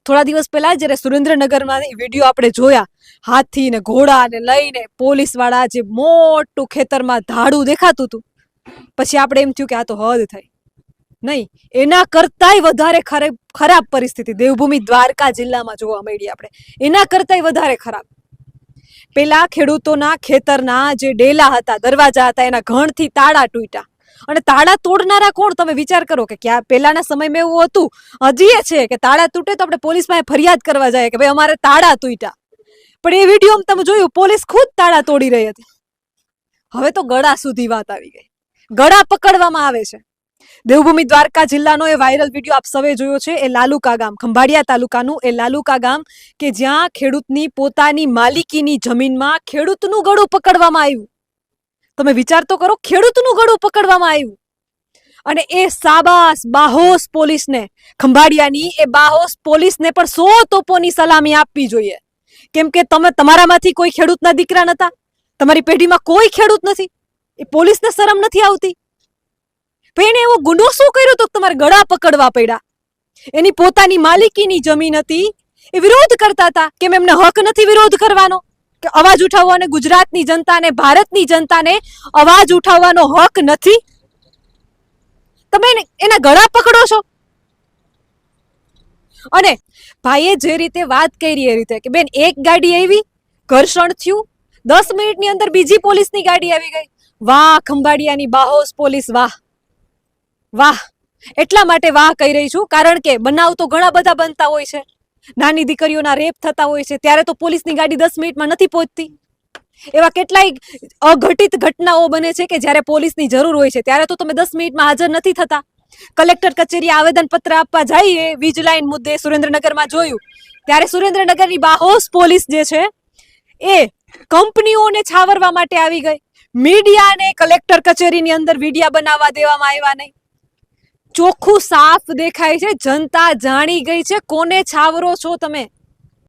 થોડા દિવસ પહેલા જ્યારે સુરેન્દ્રનગરમાં વિડીયો આપણે જોયા, હાથી ને ઘોડા ને લઈને પોલીસ વાળા જે મોટું ખેતરમાં ધાડું દેખાતું હતું, પછી આપણે એમ થયું કે આ તો હદ થઈ. નહીં, એના કરતાંય વધારે ખરાબ પરિસ્થિતિ દેવભૂમિ દ્વારકા જિલ્લામાં જોવા મળી. આપણે એના કરતાંય વધારે ખરાબ. પેલા ખેડૂતોના ખેતરના જે ડેલા હતા, દરવાજા હતા, એના ઘણથી તાળા તૂટ્યા. અને તાળા તોડનારા કોણ? તમે વિચાર કરો કે ક્યાં પહેલાના સમયમાં એવું હતું, હજી એ છે કે તાળા તૂટે તો આપણે પોલીસમાં ફરિયાદ કરવા જાય કે ભાઈ અમારે તાળા તૂટ્યા. પણ એ વિડીયોમાં તમે જોયું, પોલીસ ખુદ તાળા તોડી રહી હતી. હવે તો ગળા સુધી વાત આવી ગઈ, ગળા પકડવામાં આવે છે. દેવભૂમિ દ્વારકા જિલ્લાનો એ વાયરલ વિડીયો આપ સૌએ જોયો છે. એ લાલુકા ગામ, ખંભાળિયા તાલુકાનું એ લાલુકા ગામ કે જ્યાં ખેડૂતની પોતાની માલિકીની જમીનમાં ખેડૂતનું ગળું પકડવામાં આવ્યું. તમે વિચાર તો કરો, ખેડૂતનું ગળું પકડવામાં આવ્યું. અને એ સાબાસ બાહોશ પોલીસને, ખંભાળિયાની એ બાહોશ પોલીસને પણ 100 તોપોની સલામી આપવી જોઈએ. કેમ કે તમારામાંથી કોઈ ખેડૂતના દીકરા નતા, તમારી પેઢીમાં કોઈ ખેડૂત નથી. એ પોલીસને શરમ નથી આવતી? એને એવો ગુનો શું કર્યો તો તમારે ગળા પકડવા પડ્યા? એની પોતાની માલિકીની જમીન હતી, એ વિરોધ કરતા હતા. કેમ એમને હક નથી વિરોધ કરવાનો? કે અવાજ ઉઠાવવાનો ગુજરાતની જનતાને, ભારતની જનતાને અવાજ ઉઠાવવાનો હક નથી? તમે એના ગળા પકડો છો. અને ભાઈએ જે રીતે વાત કરી એ રીતે કે બેન, એક ગાડી આવી, ઘર્ષણ થયું, 10 મિનિટની અંદર બીજી પોલીસની ગાડી આવી ગઈ. વાહ ખંભાળિયાની બાહોશ પોલીસ, વાહ વાહ. એટલા માટે વાહ કહી રહી છું કારણ કે બનાવ તો ઘણા બધા બનતા હોય છે. નાની દીકરીઓના રેપ થતા હોય છે, ત્યારે તો પોલીસની ગાડી 10 મિનિટમાં નથી પહોંચતી. એવા કેટલાય અઘટિત ઘટનાઓ બને છે કે જ્યારે પોલીસની જરૂર હોય છે ત્યારે તો તમે 10 મિનિટમાં હાજર નથી થતા. કલેક્ટર કચેરીએ આવેદનપત્ર આપવા જઈએ વીજ લાઈન મુદ્દે સુરેન્દ્રનગરમાં જોયું, ત્યારે સુરેન્દ્રનગરની બાહોશ પોલીસ જે છે એ કંપનીઓને છાવરવા માટે આવી ગઈ. મીડિયાને કલેક્ટર કચેરીની અંદર વિડિયા બનાવવા દેવામાં આવ્યા નહીં. ચોખ્ખું સાફ દેખાય છે, જનતા જાણી ગઈ છે કોને છાવરો છો તમે.